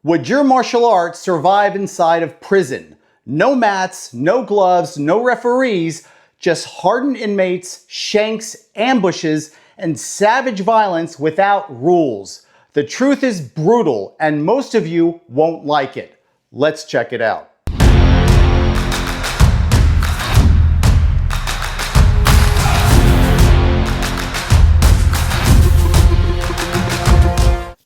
Would your martial art survive inside of prison? No mats, no gloves, no referees, just hardened inmates, shanks, ambushes, and savage violence without rules. The truth is brutal, and most of you won't like it. Let's check it out.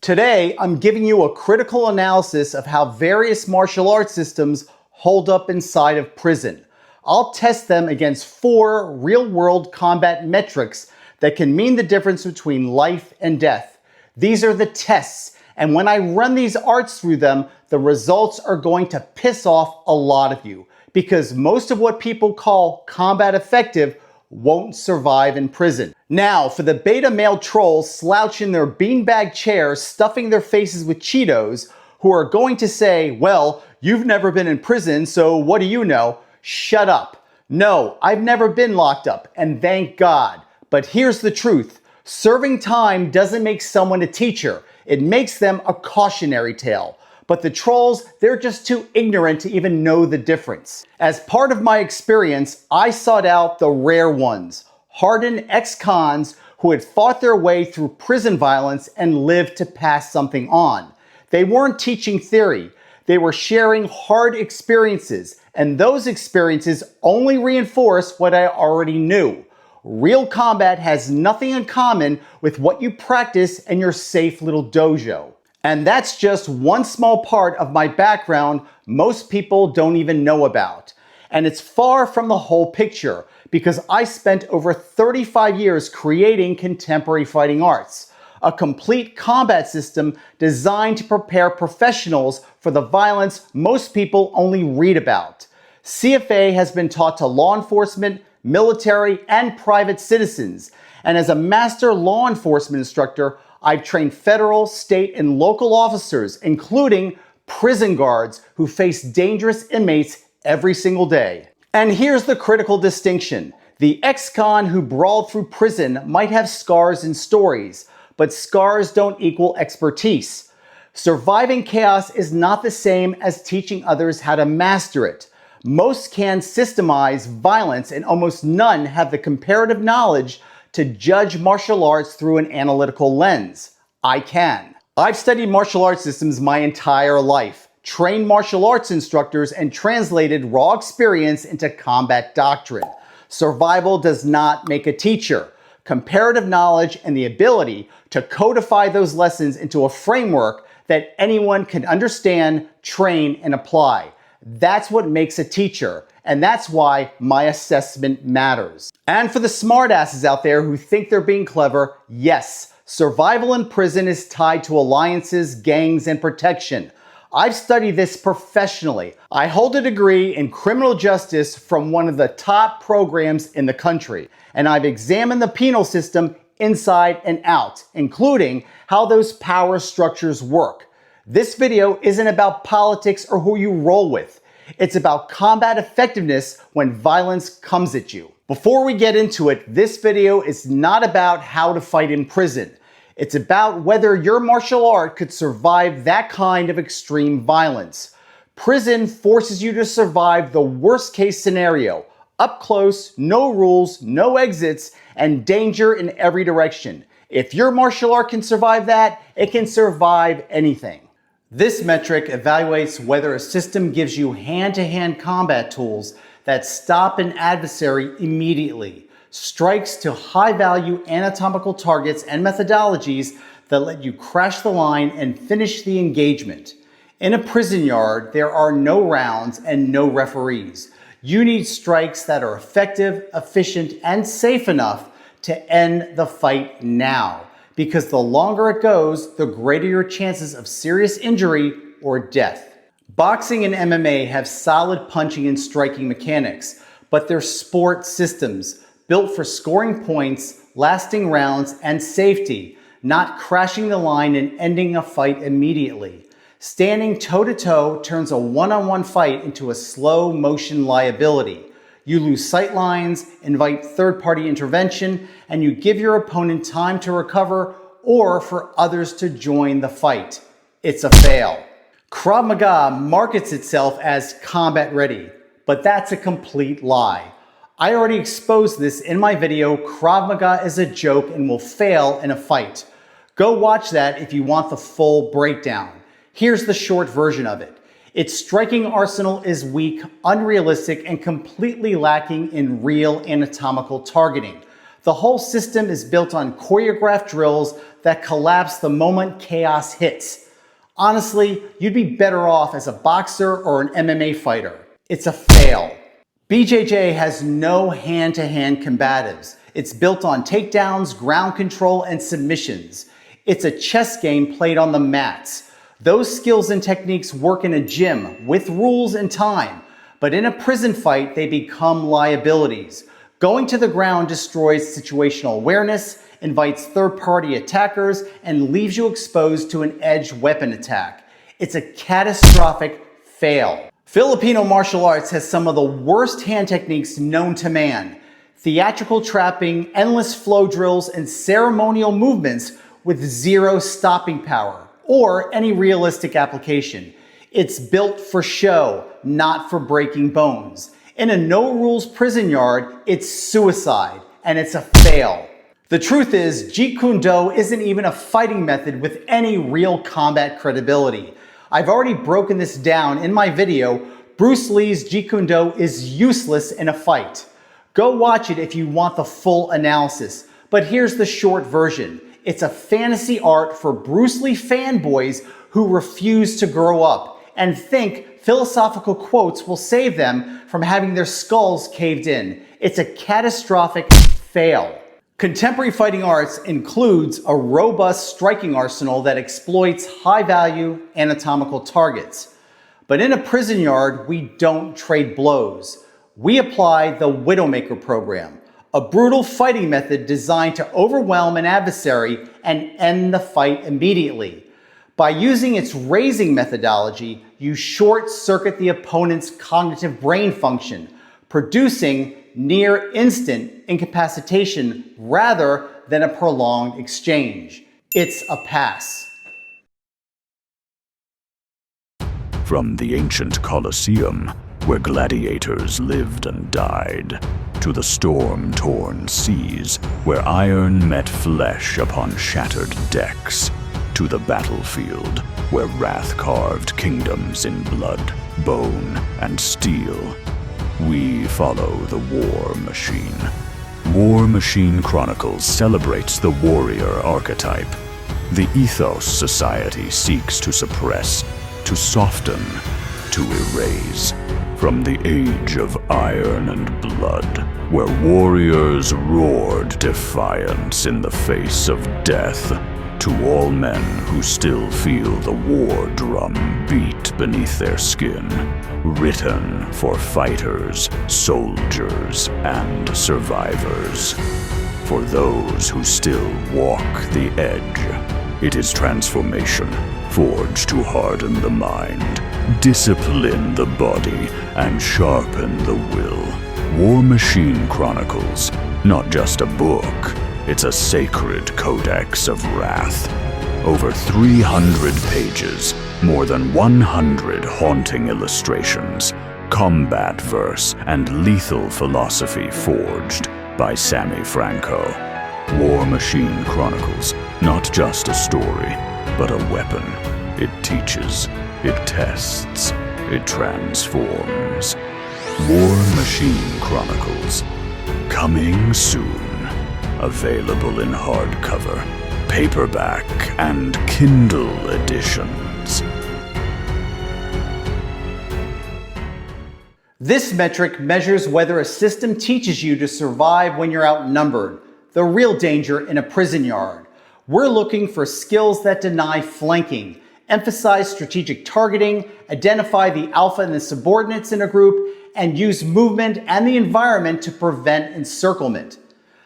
Today, I'm giving you a critical analysis of how various martial arts systems hold up inside of prison. I'll test them against 4 real-world combat metrics that can mean the difference between life and death. These are the tests, and when I run these arts through them, the results are going to piss off a lot of you, because most of what people call combat effective won't survive in prison. Now, for the beta male trolls slouching their beanbag chairs, stuffing their faces with Cheetos, who are going to say, well, you've never been in prison, so what do you know? Shut up. No, I've never been locked up, and thank God. But here's the truth. Serving time doesn't make someone a teacher. It makes them a cautionary tale. But the trolls, they're just too ignorant to even know the difference. As part of my experience, I sought out the rare ones, hardened ex-cons who had fought their way through prison violence and lived to pass something on. They weren't teaching theory. They were sharing hard experiences, and those experiences only reinforce what I already knew. Real combat has nothing in common with what you practice in your safe little dojo. And that's just one small part of my background most people don't even know about. And it's far from the whole picture, because I spent over 35 years creating contemporary fighting arts, a complete combat system designed to prepare professionals for the violence most people only read about. CFA has been taught to law enforcement, military, and private citizens. And as a master law enforcement instructor, I've trained federal, state, and local officers, including prison guards who face dangerous inmates every single day. And here's the critical distinction. The ex-con who brawled through prison might have scars and stories, but scars don't equal expertise. Surviving chaos is not the same as teaching others how to master it. Most can systemize violence, and almost none have the comparative knowledge to judge martial arts through an analytical lens. I can. I've studied martial arts systems my entire life, trained martial arts instructors, and translated raw experience into combat doctrine. Survival does not make a teacher. Comparative knowledge and the ability to codify those lessons into a framework that anyone can understand, train, and apply. That's what makes a teacher, and that's why my assessment matters. And for the smartasses out there who think they're being clever, yes, survival in prison is tied to alliances, gangs, and protection. I've studied this professionally. I hold a degree in criminal justice from one of the top programs in the country, and I've examined the penal system inside and out, including how those power structures work. This video isn't about politics or who you roll with. It's about combat effectiveness when violence comes at you. Before we get into it, this video is not about how to fight in prison. It's about whether your martial art could survive that kind of extreme violence. Prison forces you to survive the worst case scenario. Up close, no rules, no exits, and danger in every direction. If your martial art can survive that, it can survive anything. This metric evaluates whether a system gives you hand-to-hand combat tools that stop an adversary immediately, strikes to high-value anatomical targets and methodologies that let you crash the line and finish the engagement. In a prison yard, there are no rounds and no referees. You need strikes that are effective, efficient, and safe enough to end the fight now. Because the longer it goes, the greater your chances of serious injury or death. Boxing and MMA have solid punching and striking mechanics, but they're sport systems built for scoring points, lasting rounds, and safety, not crashing the line and ending a fight immediately. Standing toe-to-toe turns a one-on-one fight into a slow-motion liability. You lose sight lines, invite third-party intervention, and you give your opponent time to recover or for others to join the fight. It's a fail. Krav Maga markets itself as combat ready, but that's a complete lie. I already exposed this in my video, Krav Maga is a joke and will fail in a fight. Go watch that if you want the full breakdown. Here's the short version of it. Its striking arsenal is weak, unrealistic, and completely lacking in real anatomical targeting. The whole system is built on choreographed drills that collapse the moment chaos hits. Honestly, you'd be better off as a boxer or an MMA fighter. It's a fail. BJJ has no hand-to-hand combatives. It's built on takedowns, ground control, and submissions. It's a chess game played on the mats. Those skills and techniques work in a gym with rules and time, but in a prison fight, they become liabilities. Going to the ground destroys situational awareness, invites third-party attackers, and leaves you exposed to an edged weapon attack. It's a catastrophic fail. Filipino martial arts has some of the worst hand techniques known to man. Theatrical trapping, endless flow drills, and ceremonial movements with zero stopping power or any realistic application. It's built for show, not for breaking bones. In a no-rules prison yard, it's suicide, and it's a fail. The truth is, Jeet Kune Do isn't even a fighting method with any real combat credibility. I've already broken this down in my video. Bruce Lee's Jeet Kune Do is useless in a fight. Go watch it if you want the full analysis, but here's the short version. It's a fantasy art for Bruce Lee fanboys who refuse to grow up and think philosophical quotes will save them from having their skulls caved in. It's a catastrophic fail. Contemporary fighting arts includes a robust striking arsenal that exploits high-value anatomical targets. But in a prison yard, we don't trade blows. We apply the Widowmaker program, a brutal fighting method designed to overwhelm an adversary and end the fight immediately. By using its raising methodology, you short-circuit the opponent's cognitive brain function, producing near-instant incapacitation rather than a prolonged exchange. It's a pass. From the ancient Colosseum, where gladiators lived and died, to the storm-torn seas, where iron met flesh upon shattered decks, to the battlefield, where wrath carved kingdoms in blood, bone, and steel, we follow the War Machine. War Machine Chronicles celebrates the warrior archetype, the ethos society seeks to suppress, to soften, to erase. From the age of iron and blood, where warriors roared defiance in the face of death, to all men who still feel the war drum beat beneath their skin, written for fighters, soldiers, and survivors. For those who still walk the edge, it is transformation, forged to harden the mind, discipline the body, and sharpen the will. War Machine Chronicles, not just a book, it's a sacred codex of wrath. Over 300 pages, more than 100 haunting illustrations, combat verse, and lethal philosophy forged by Sammy Franco. War Machine Chronicles, not just a story, but a weapon. It teaches, it tests, it transforms. War Machine Chronicles, coming soon. Available in hardcover, paperback, and Kindle editions. This metric measures whether a system teaches you to survive when you're outnumbered, the real danger in a prison yard. We're looking for skills that deny flanking, emphasize strategic targeting, identify the alpha and the subordinates in a group, and use movement and the environment to prevent encirclement.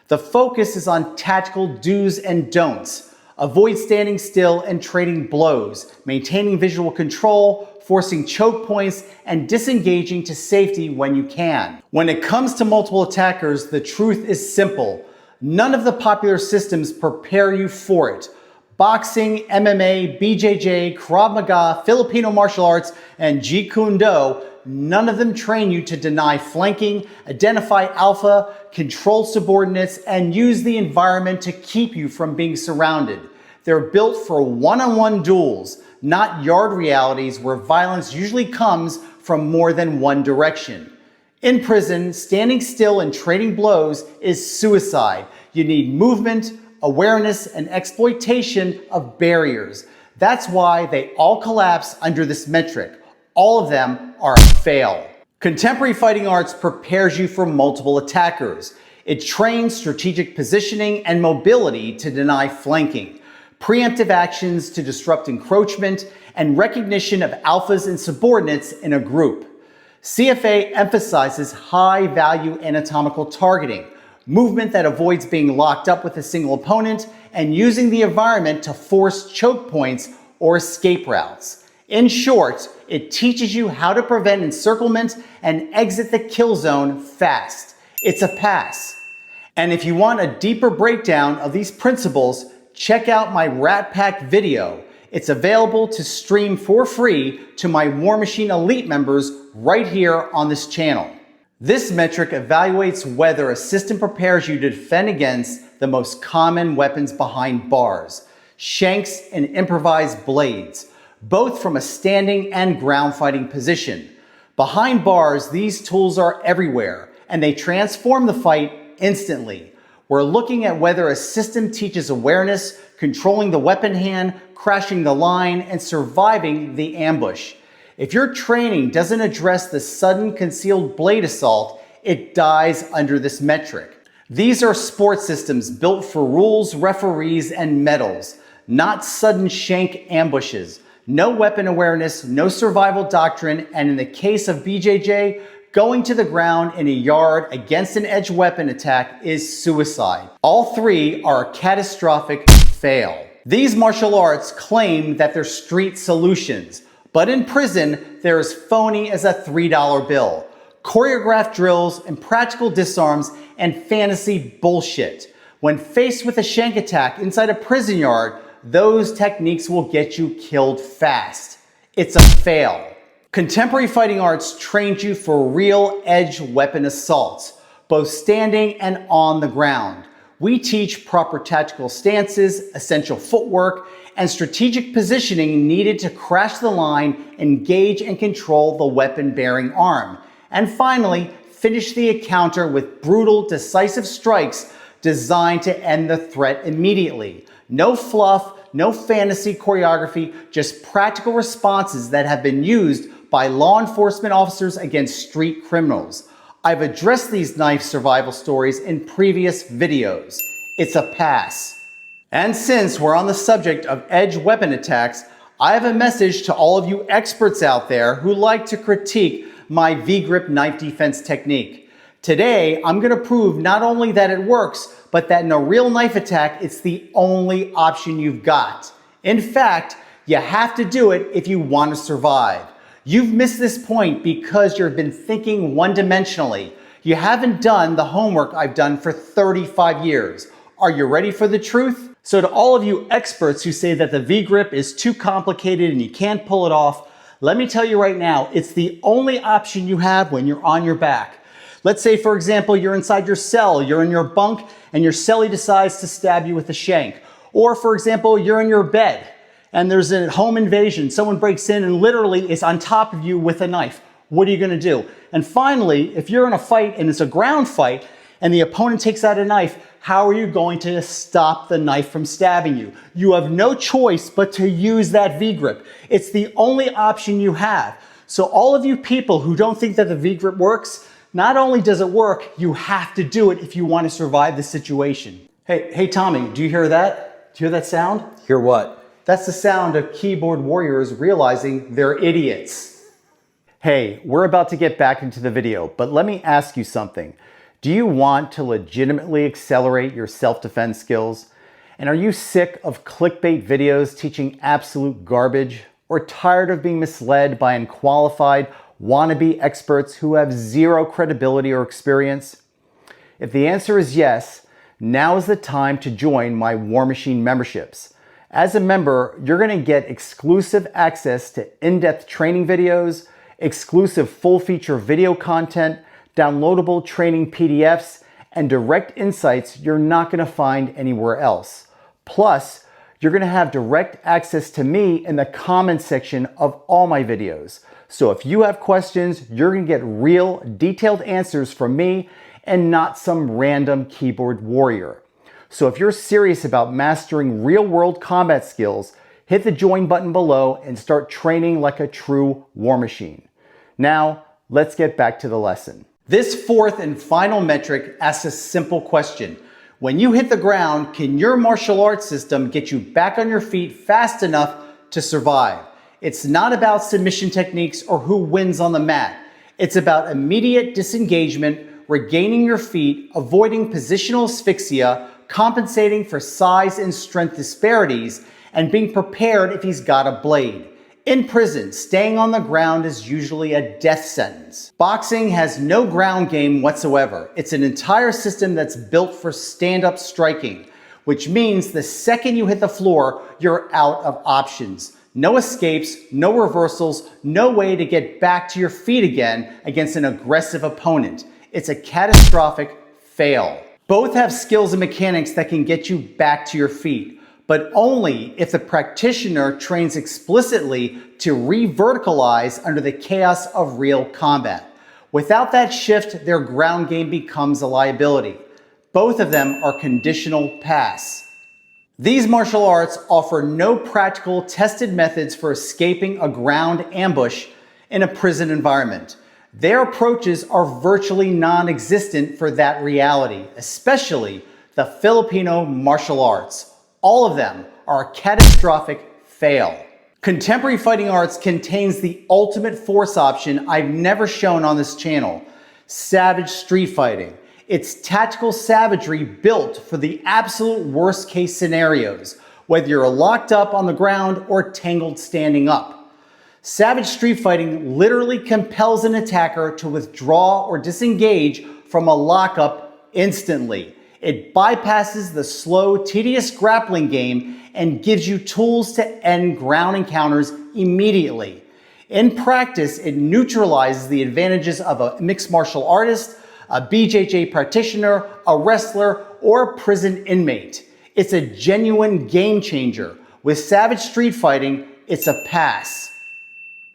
The focus is on tactical do's and don'ts. Avoid standing still and trading blows, maintaining visual control, forcing choke points, and disengaging to safety when you can. When it comes to multiple attackers, the truth is simple. None of the popular systems prepare you for it. Boxing, MMA, BJJ, Krav Maga, Filipino martial arts, and Jeet Kune Do, none of them train you to deny flanking, identify alpha, control subordinates, and use the environment to keep you from being surrounded. They're built for one-on-one duels, not yard realities where violence usually comes from more than one direction. In prison, standing still and trading blows is suicide. You need movement, awareness, and exploitation of barriers. That's why they all collapse under this metric. All of them are a fail. Contemporary fighting arts prepares you for multiple attackers. It trains strategic positioning and mobility to deny flanking, preemptive actions to disrupt encroachment, and recognition of alphas and subordinates in a group. CFA emphasizes high-value anatomical targeting, movement that avoids being locked up with a single opponent, and using the environment to force choke points or escape routes. In short, it teaches you how to prevent encirclement and exit the kill zone fast. It's a pass. And if you want a deeper breakdown of these principles, check out my Rat Pack video. It's available to stream for free to my War Machine Elite members right here on this channel. This metric evaluates whether a system prepares you to defend against the most common weapons behind bars, shanks and improvised blades, both from a standing and ground fighting position. Behind bars, these tools are everywhere, and they transform the fight instantly. We're looking at whether a system teaches awareness, controlling the weapon hand, crashing the line, and surviving the ambush. If your training doesn't address the sudden concealed blade assault, it dies under this metric. These are sport systems built for rules, referees, and medals, not sudden shank ambushes. No weapon awareness, no survival doctrine, and in the case of BJJ, going to the ground in a yard against an edge weapon attack is suicide. All three are a catastrophic fail. These martial arts claim that they're street solutions, but in prison, they're as phony as a $3 bill. Choreographed drills, impractical disarms, and fantasy bullshit. When faced with a shank attack inside a prison yard, those techniques will get you killed fast. It's a fail. Contemporary fighting arts trained you for real edge weapon assaults, both standing and on the ground. We teach proper tactical stances, essential footwork, and strategic positioning needed to crash the line, engage and control the weapon-bearing arm. And finally, finish the encounter with brutal, decisive strikes designed to end the threat immediately. No fluff, no fantasy choreography, just practical responses that have been used by law enforcement officers against street criminals. I've addressed these knife survival stories in previous videos. It's a pass. And since we're on the subject of edge weapon attacks, I have a message to all of you experts out there who like to critique my V-grip knife defense technique. Today, I'm going to prove not only that it works, but that in a real knife attack, it's the only option you've got. In fact, you have to do it if you want to survive. You've missed this point because you've been thinking one-dimensionally. You haven't done the homework I've done for 35 years. Are you ready for the truth? So to all of you experts who say that the V-grip is too complicated and you can't pull it off, let me tell you right now, it's the only option you have when you're on your back. Let's say, for example, you're inside your cell, you're in your bunk, and your cellie decides to stab you with a shank. Or, for example, you're in your bed, and there's a home invasion. Someone breaks in and literally is on top of you with a knife. What are you going to do? And finally, if you're in a fight and it's a ground fight, and the opponent takes out a knife, how are you going to stop the knife from stabbing you? You have no choice but to use that V-grip. It's the only option you have. So all of you people who don't think that the V-grip works, not only does it work, you have to do it if you want to survive the situation. Hey Tommy, do you hear that? Do you hear that sound? Hear what? That's the sound of keyboard warriors realizing they're idiots. Hey, we're about to get back into the video, but let me ask you something. Do you want to legitimately accelerate your self-defense skills? And are you sick of clickbait videos teaching absolute garbage? Or tired of being misled by unqualified wannabe experts who have zero credibility or experience? If the answer is yes, now is the time to join my War Machine memberships. As a member, you're going to get exclusive access to in-depth training videos, exclusive full-feature video content, downloadable training PDFs, and direct insights you're not going to find anywhere else. Plus, you're going to have direct access to me in the comments section of all my videos. So if you have questions, you're going to get real, detailed answers from me and not some random keyboard warrior. So if you're serious about mastering real-world combat skills, hit the join button below and start training like a true war machine. Now, let's get back to the lesson. This fourth and final metric asks a simple question. When you hit the ground, can your martial arts system get you back on your feet fast enough to survive? It's not about submission techniques or who wins on the mat. It's about immediate disengagement, regaining your feet, avoiding positional asphyxia, compensating for size and strength disparities, and being prepared if he's got a blade. In prison, staying on the ground is usually a death sentence. Boxing has no ground game whatsoever. It's an entire system that's built for stand-up striking, which means the second you hit the floor, you're out of options. No escapes, no reversals, no way to get back to your feet again against an aggressive opponent. It's a catastrophic fail. Both have skills and mechanics that can get you back to your feet, but only if the practitioner trains explicitly to re-verticalize under the chaos of real combat. Without that shift, their ground game becomes a liability. Both of them are conditional pass. These martial arts offer no practical, tested methods for escaping a ground ambush in a prison environment. Their approaches are virtually non-existent for that reality, especially the Filipino martial arts. All of them are a catastrophic fail. Contemporary fighting arts contains the ultimate force option I've never shown on this channel: savage street fighting. It's tactical savagery built for the absolute worst case scenarios, whether you're locked up on the ground or tangled standing up. Savage street fighting literally compels an attacker to withdraw or disengage from a lockup instantly. It bypasses the slow, tedious grappling game and gives you tools to end ground encounters immediately. In practice, it neutralizes the advantages of a mixed martial artist, a BJJ practitioner, a wrestler, or a prison inmate. It's a genuine game changer. With savage street fighting, it's a pass.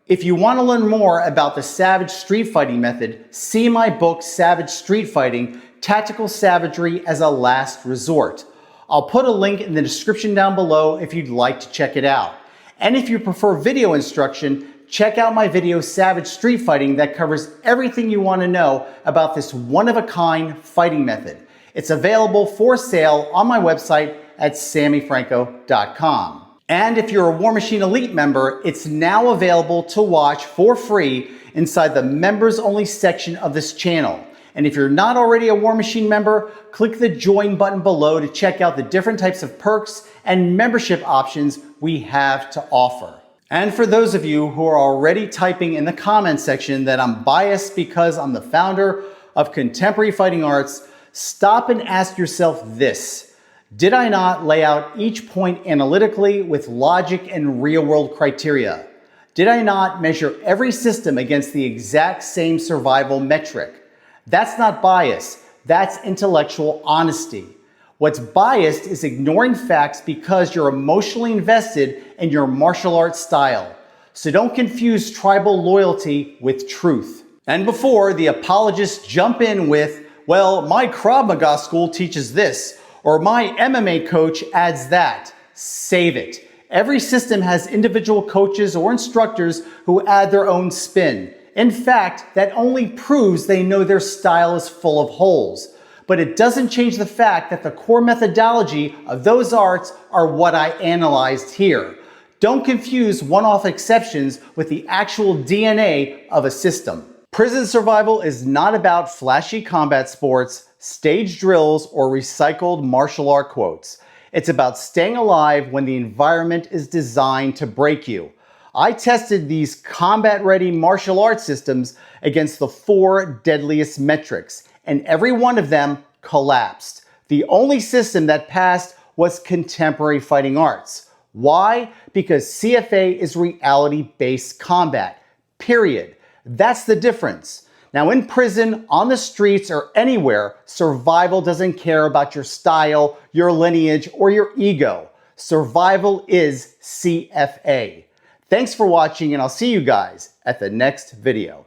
If you want to learn more about the savage street fighting method, see my book, Savage Street Fighting: Tactical Savagery as a Last Resort. I'll put a link in the description down below if you'd like to check it out. And if you prefer video instruction, check out my video, Savage Street Fighting, that covers everything you want to know about this one-of-a-kind fighting method. It's available for sale on my website at sammyfranco.com. And if you're a War Machine Elite member, it's now available to watch for free inside the members only section of this channel. And if you're not already a War Machine member, click the join button below to check out the different types of perks and membership options we have to offer. And for those of you who are already typing in the comments section that I'm biased because I'm the founder of Contemporary Fighting Arts, stop and ask yourself this: did I not lay out each point analytically with logic and real-world criteria? Did I not measure every system against the exact same survival metric? That's not bias, that's intellectual honesty. What's biased is ignoring facts because you're emotionally invested in your martial arts style. So don't confuse tribal loyalty with truth. And before the apologists jump in with, well, my Krav Maga school teaches this, or my MMA coach adds that, save it. Every system has individual coaches or instructors who add their own spin. In fact, that only proves they know their style is full of holes. But it doesn't change the fact that the core methodology of those arts are what I analyzed here. Don't confuse one-off exceptions with the actual DNA of a system. Prison survival is not about flashy combat sports, stage drills, or recycled martial art quotes. It's about staying alive when the environment is designed to break you. I tested these combat-ready martial arts systems against the 4 deadliest metrics, and every one of them collapsed. The only system that passed was Contemporary Fighting Arts. Why? Because CFA is reality-based combat. Period. That's the difference. Now in prison, on the streets, or anywhere, survival doesn't care about your style, your lineage, or your ego. Survival is CFA. Thanks for watching, and I'll see you guys at the next video.